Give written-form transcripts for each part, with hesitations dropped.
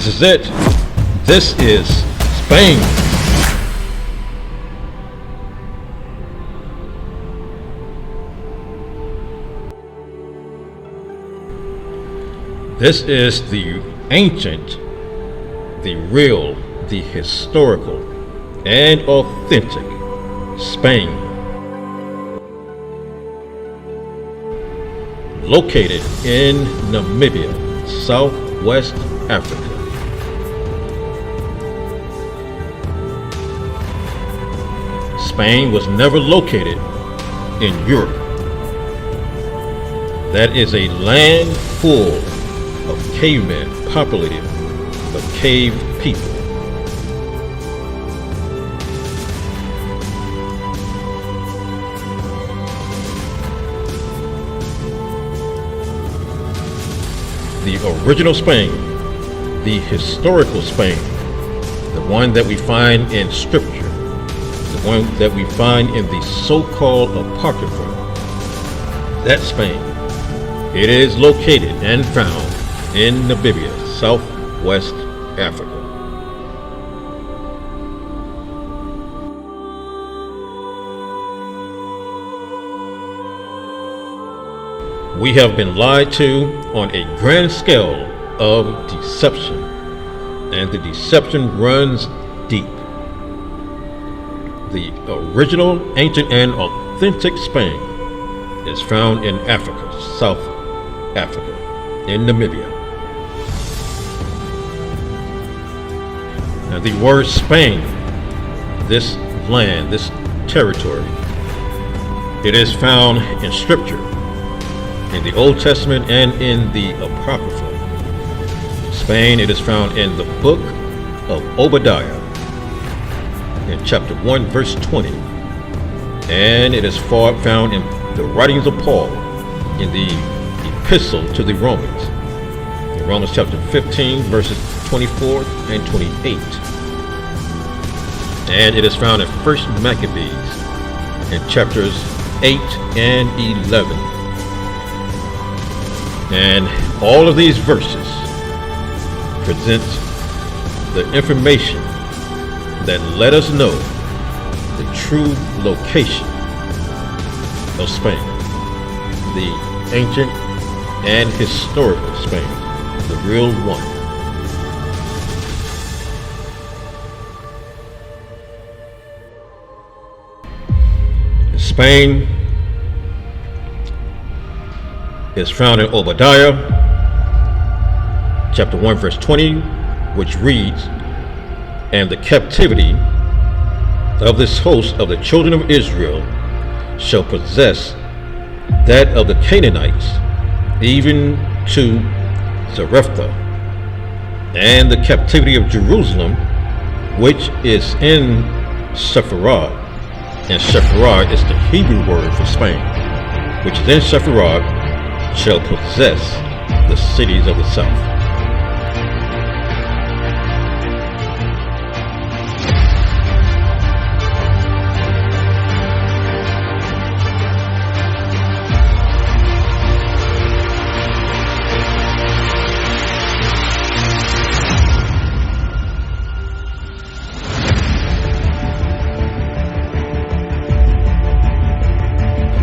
This is it. This is Spain. This is the ancient, the real, the historical, and authentic Spain. Located in Namibia, Southwest Africa. Spain was never located in Europe. That is a land full of cavemen populated by cave people. The original Spain, the historical Spain, the one that we find in scripture, the one that we find in the so-called Apocrypha, that Spain, it is located and found in Namibia, Southwest Africa. We have been lied to on a grand scale of deception, and the deception runs deep. The original, ancient, and authentic Spain is found in Africa, South Africa, in Namibia. Now the word Spain, this land, this territory, it is found in scripture, in the Old Testament and in the Apocrypha. Spain, it is found in the book of Obadiah, in chapter 1, verse 20. And it is found in the writings of Paul, in the epistle to the Romans, in Romans chapter 15, verses 24 and 28. And it is found in 1 Maccabees, in chapters 8 and 11. And all of these verses present the information that let us know the true location of Spain, the ancient and historical Spain, the real one. Spain is found in Obadiah, chapter 1, verse 20, which reads, "And the captivity of this host of the children of Israel shall possess that of the Canaanites, even to Zarephath, and the captivity of Jerusalem, which is in Sepharad." And Sepharad is the Hebrew word for Spain, which is in Sepharad, shall possess the cities of the south.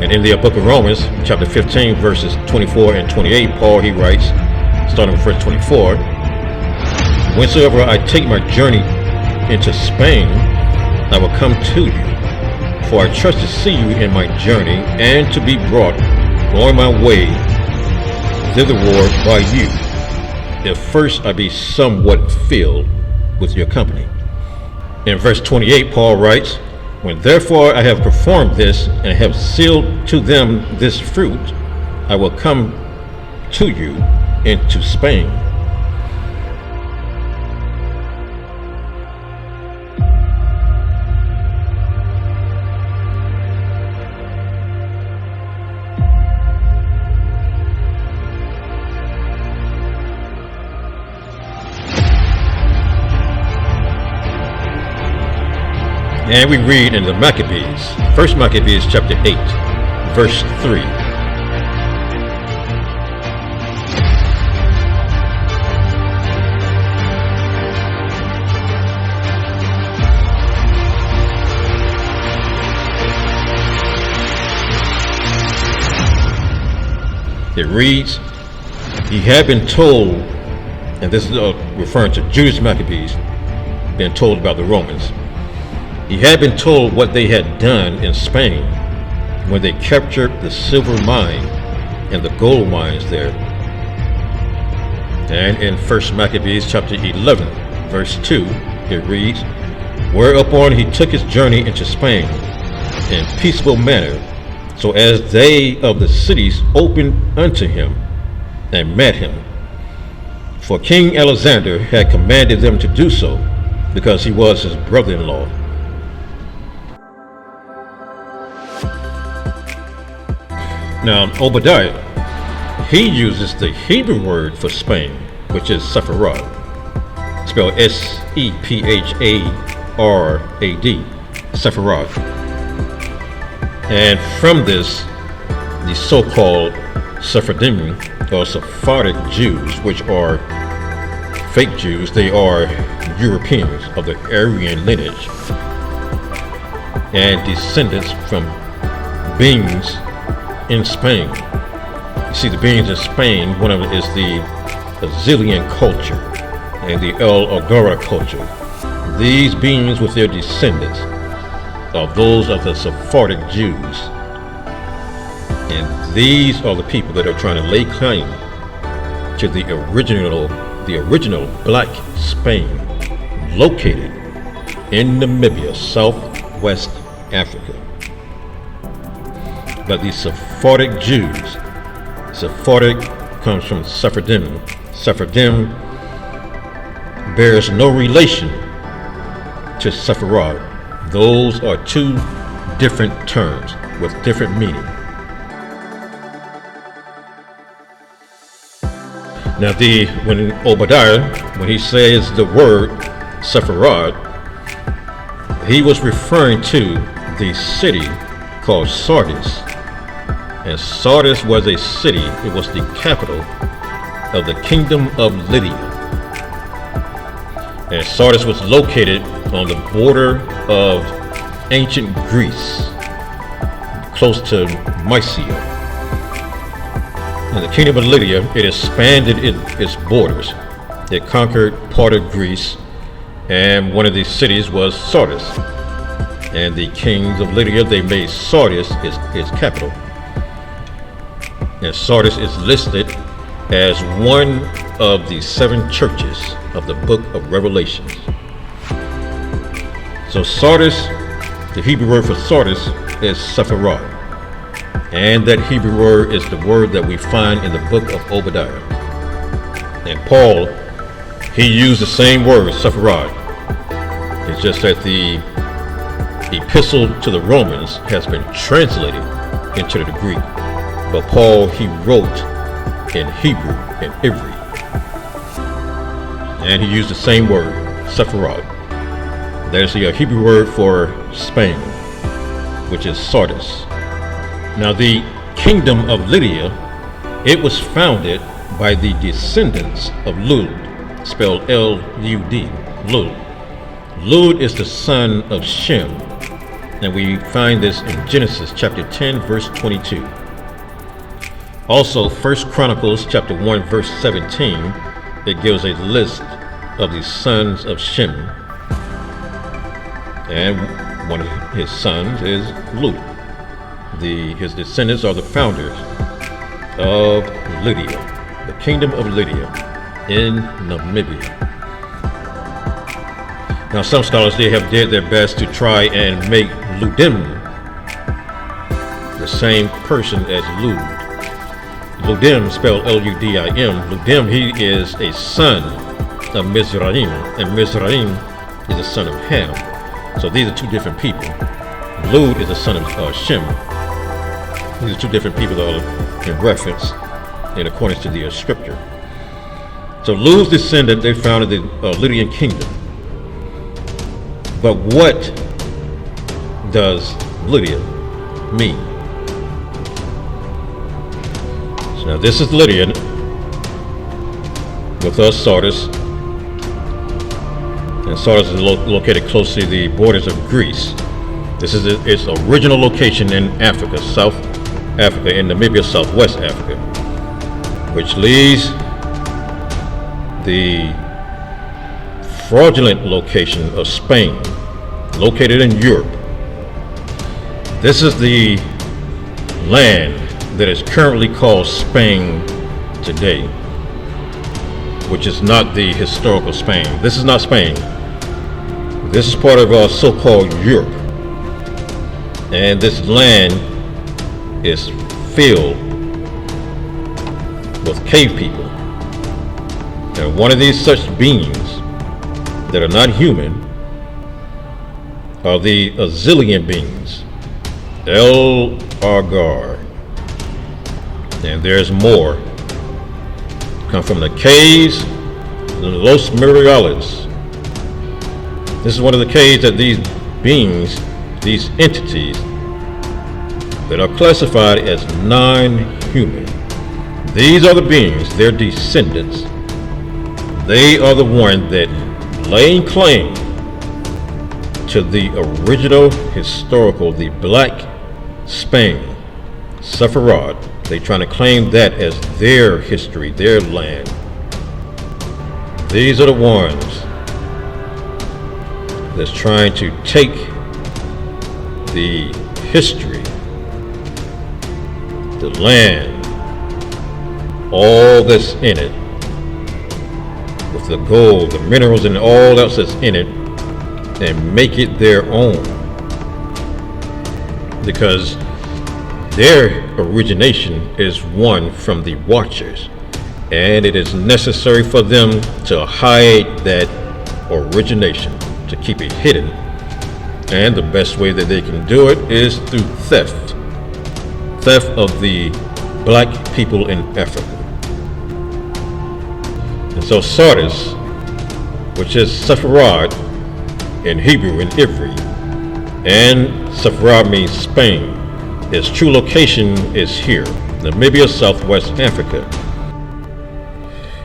And in the book of Romans, chapter 15, verses 24 and 28, Paul, he writes, starting with verse 24, "Whensoever I take my journey into Spain, I will come to you, for I trust to see you in my journey, and to be brought on my way thitherward by you, if first I be somewhat filled with your company." In verse 28, Paul writes, "When therefore I have performed this, and have sealed to them this fruit, I will come to you into Spain." And we read in the Maccabees, 1 Maccabees chapter 8, verse 3. It reads, he had been told, and this is referring to Judas Maccabees, been told about the Romans. He had been told what they had done in Spain when they captured the silver mine and the gold mines there. And in 1 Maccabees chapter 11, verse 2, it reads, whereupon he took his journey into Spain in peaceable manner, so as they of the cities opened unto him and met him. For King Alexander had commanded them to do so, because he was his brother-in-law. Now, Obadiah, he uses the Hebrew word for Spain, which is Sepharad, spelled S-E-P-H-A-R-A-D, Sepharad. And from this, the so-called Sephardim, or Sephardic Jews, which are fake Jews, they are Europeans of the Aryan lineage and descendants from beings in Spain. You see, the beings in Spain, one of it is the Azillian culture and the El Agara culture. These beings with their descendants are those of the Sephardic Jews. And these are the people that are trying to lay claim to the original black Spain located in Namibia, southwest Africa. But the Sephardic Jews, Sephardic comes from Sephardim. Sephardim bears no relation to Sepharad. Those are two different terms with different meaning. Now, when Obadiah, when he says the word Sepharad, he was referring to the city called Sardis. And Sardis was a city, it was the capital of the kingdom of Lydia. And Sardis was located on the border of ancient Greece, close to Mysia. And the kingdom of Lydia, it expanded its borders. It conquered part of Greece, and one of these cities was Sardis. And the kings of Lydia, they made Sardis its capital. And Sardis is listed as one of the 7 churches of the book of Revelations. So Sardis, the Hebrew word for Sardis is Sepharad. And that Hebrew word is the word that we find in the book of Obadiah. And Paul, he used the same word, Sepharad. It's just that the epistle to the Romans has been translated into the Greek. But Paul, he wrote in Hebrew and Ivri. And he used the same word, Sepharad. That is the Hebrew word for Spain, which is Sardis. Now, the kingdom of Lydia, it was founded by the descendants of Lud, spelled L-U-D, Lud. Lud is the son of Shem, and we find this in Genesis chapter 10, verse 22. Also, 1 Chronicles chapter 1, verse 17, it gives a list of the sons of Shem, and one of his sons is Lud. His descendants are the founders of Lydia, the kingdom of Lydia in Namibia. Now, some scholars, they have did their best to try and make Ludim the same person as Lud. Ludim, spelled L-U-D-I-M, Ludim, he is a son of Mizraim, and Mizraim is a son of Ham. So these are two different people. Lud is a son of Shem. These are two different people that are in reference in accordance to the scripture. So Lud's descendant, they founded the Lydian kingdom. But what does Lydia mean? So now this is Lydia with us, Sardis. And Sardis is located close to the borders of Greece. This is its original location in Africa, South Africa, in Namibia, Southwest Africa. which leads the fraudulent location of Spain, located in Europe. This is the land that is currently called Spain today, which is not the historical Spain. This is not Spain. This is part of our so-called Europe. And this land is filled with cave people. And one of these such beings that are not human are the Azillian beings, El Argar. And there's more. Come from the caves, the Los Miriales. This is one of the caves that these beings, these entities that are classified as non-human. These are the beings, their descendants. They are the ones that laying claim to the original historical, the Black Spain, Sepharad. They trying to claim that as their history, their land. These are the ones that's trying to take the history, the land, all that's in it, with the gold, the minerals, and all else that's in it, and make it their own. Because their origination is one from the Watchers, and it is necessary for them to hide that origination, to keep it hidden. And the best way that they can do it is through theft of the black people in Africa. And so Sardis, which is Sepharad in Hebrew and Ivri, and Sepharad means Spain, its true location is here, Namibia, Southwest Africa.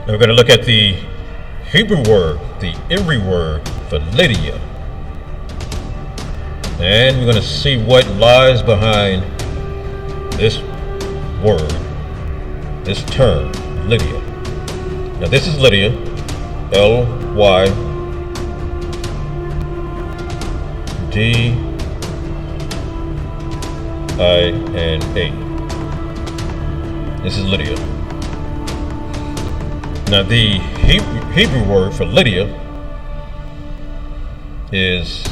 Now we're going to look at the Hebrew word, the Ivri word for Lydia. And we're going to see what lies behind this word, this term, Lydia. Now this is Lydia, Lydia. This is Lydia. Now the Hebrew word for Lydia is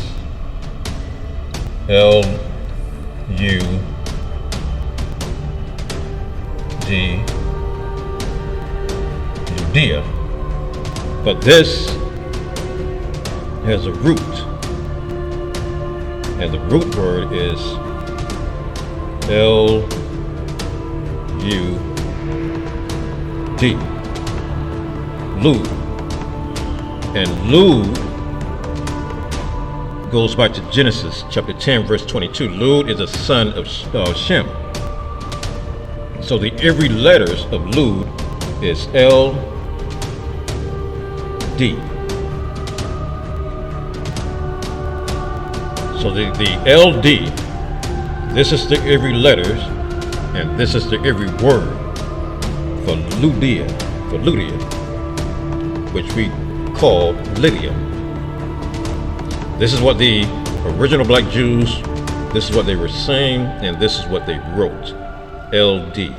Judea, but this has a root, and the root word is Lud, Lud, and Lud goes back to Genesis chapter 10 verse 22. Lud is a son of Shem. So the every letters of Lud is LD. So the LD, this is the every letters, and this is the every word for Lydia, which we call Lydia. This is what the original black Jews, this is what they were saying, and this is what they wrote, LD.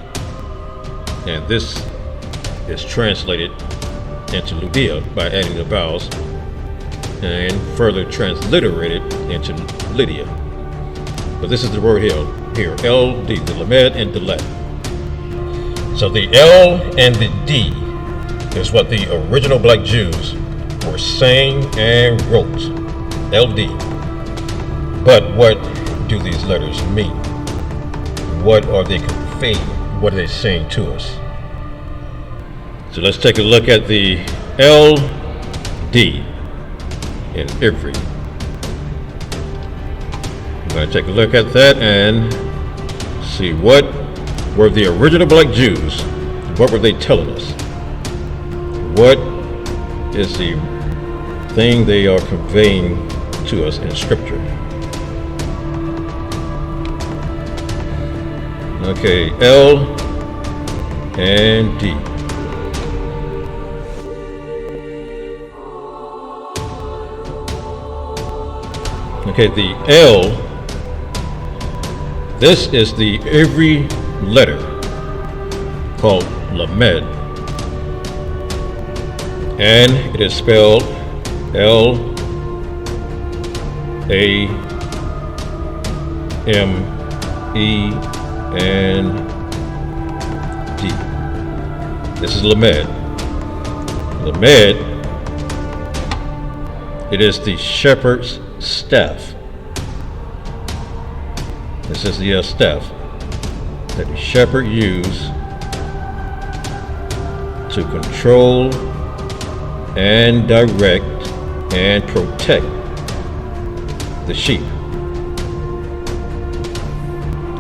And this is translated into Lydia by adding the vowels, and further transliterated into Lydia. But this is the word here, LD, the Lamed and the Let. So the L and the D is what the original black Jews were saying and wrote, LD. But what do these letters mean? What are they conveying? What are they saying to us? So let's take a look at the LD in Ivri. I'm going to take a look at that and see what were the original black Jews, what were they telling us? What is the thing they are conveying to us in scripture? Okay, and D. Okay, the L, this is the every letter called Lamed, and it is spelled L-A-M-E-N-D. This is Lamed. Lamed, it is the shepherd's staff. This is the staff that the shepherd used to control and direct and protect the sheep.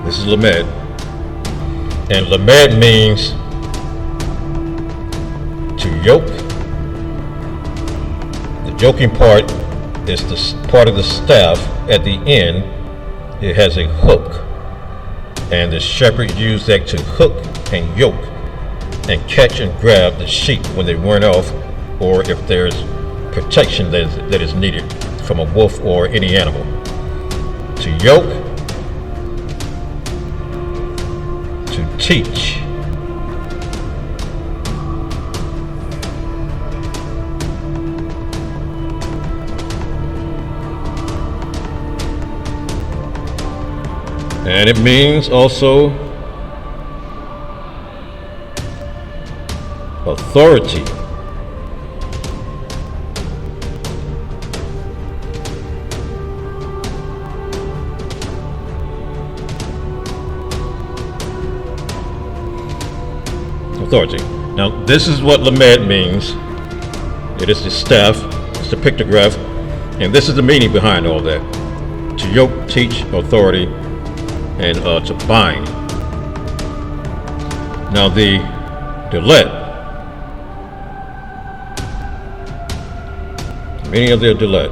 This is Lamed, and Lamed means to yoke. The yoking part is the part of the staff at the end. It has a hook, and the shepherd used that to hook and yoke and catch and grab the sheep when they run off, or if there's protection that is needed from a wolf or any animal. To yoke, to teach, and it means also authority. Authority. Now, this is what Lamed means. It is the staff, it's the pictograph, and this is the meaning behind all that. To yoke, teach, authority, and to bind. Now, the Delet, the meaning of the Delet.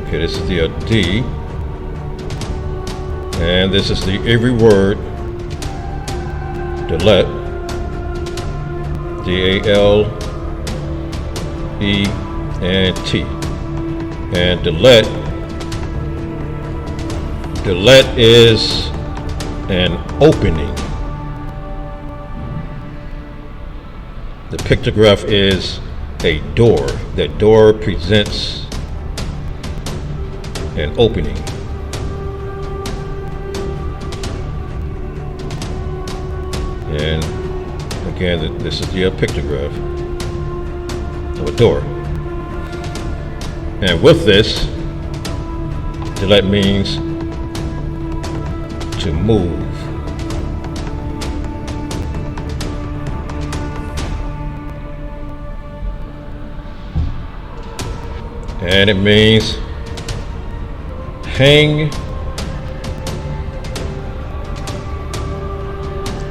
Okay, this is the D. And this is the every word, Delet, D-A-L-E-N-T. And Delet is an opening. The pictograph is a door. That door presents an opening. And again, this is the pictograph of a door. And with this, Delet means to move. And it means hang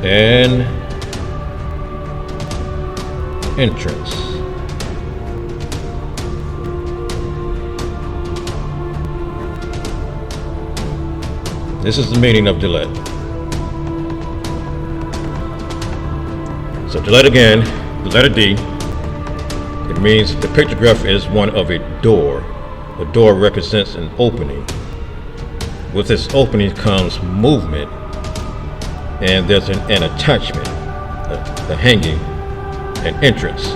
and entrance. This is the meaning of Delet. So Delet again, the letter D, it means the pictograph is one of a door. A door represents an opening. With this opening comes movement, and there's an attachment, a hanging, an entrance.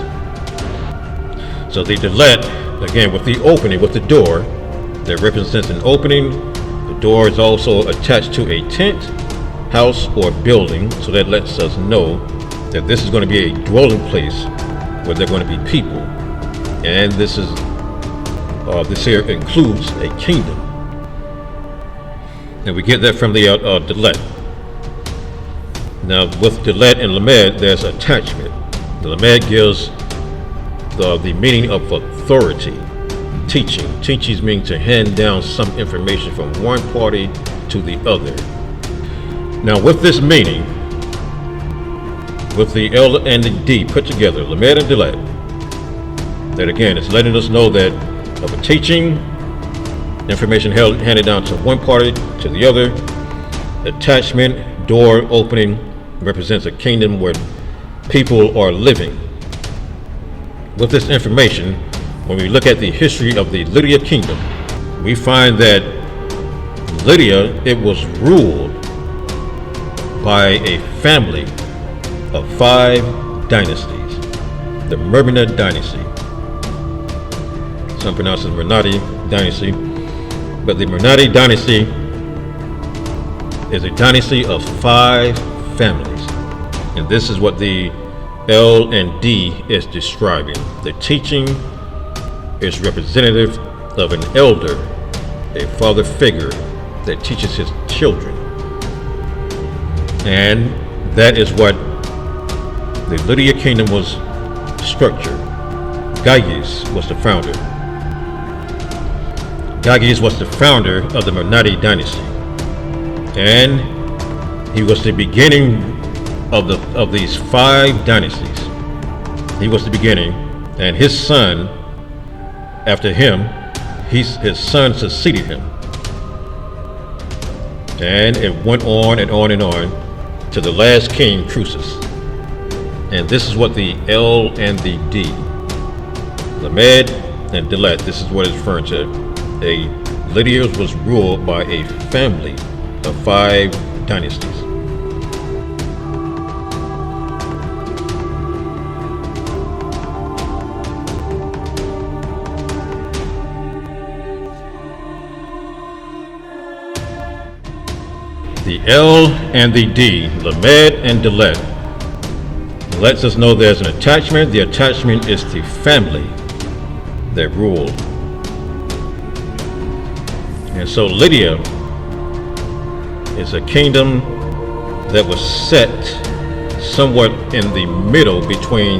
So the Delet, again, with the opening, with the door, that represents an opening. The door is also attached to a tent, house, or building, so that lets us know that this is going to be a dwelling place where there are going to be people. And this here includes a kingdom. And we get that from the Delet. Now, with Delet and Lamed, there's attachment. The Lamed gives the meaning of authority, teaching. Teachings mean to hand down some information from one party to the other. Now, with this meaning, with the L and the D put together, Lamed and Delet, that again, it's letting us know that of a teaching, Information handed down to one party to the other. Attachment, door opening, represents a kingdom where people are living. With this information, when we look at the history of the Lydia kingdom, we find that Lydia, it was ruled by a family of 5 dynasties. The Mermenid dynasty. Some pronounce it Mernati dynasty. But the Mernati dynasty is a dynasty of 5 families. And this is what the L and D is describing. The teaching is representative of an elder, a father figure that teaches his children. And that is what the Lydia kingdom was structured. Gaius was the founder. Gaius was the founder of the Mernati dynasty. And he was the beginning of these 5 dynasties. He was the beginning, and his son, after him, his son succeeded him. And it went on and on and on to the last king, Croesus. And this is what the L and the D, Lamed and Delet, this is what it's referring to. Lydia was ruled by a family of 5 dynasties. The L and the D, Lamed and Delet, lets us know there's an attachment. The attachment is the family that ruled. And so Lydia is a kingdom that was set somewhat in the middle between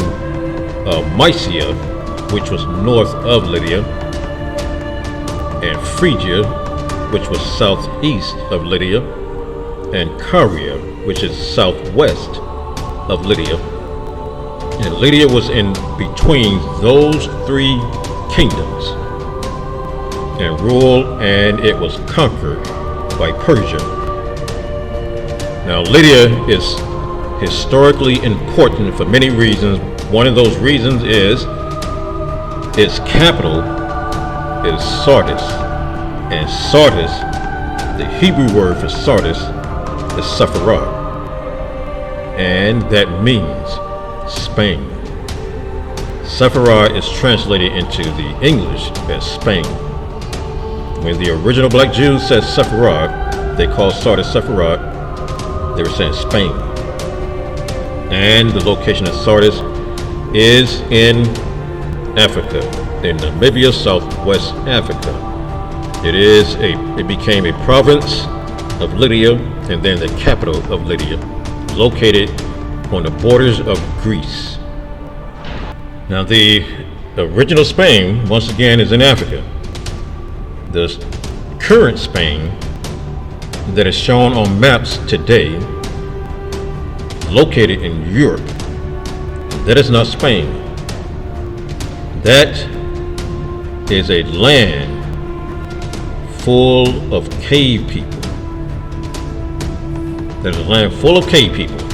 Mysia, which was north of Lydia, and Phrygia, which was southeast of Lydia, and Caria, which is southwest of Lydia. And Lydia was in between those 3 kingdoms and ruled, and it was conquered by Persia. Now Lydia is historically important for many reasons. One of those reasons is its capital is Sardis, and Sardis, the Hebrew word for Sardis, is Sepharad, and that means Spain. Sepharad is translated into the English as Spain. When the original black Jews said Sepharad, they called Sardis Sepharad, they were saying Spain. And the location of Sardis is in Africa, in Namibia, southwest Africa. It became a province of Lydia, and then the capital of Lydia, located on the borders of Greece. Now the original Spain, once again, is in Africa. The current Spain that is shown on maps today, located in Europe, that is not Spain. That is a land full of cave people. There's a land full of cave people.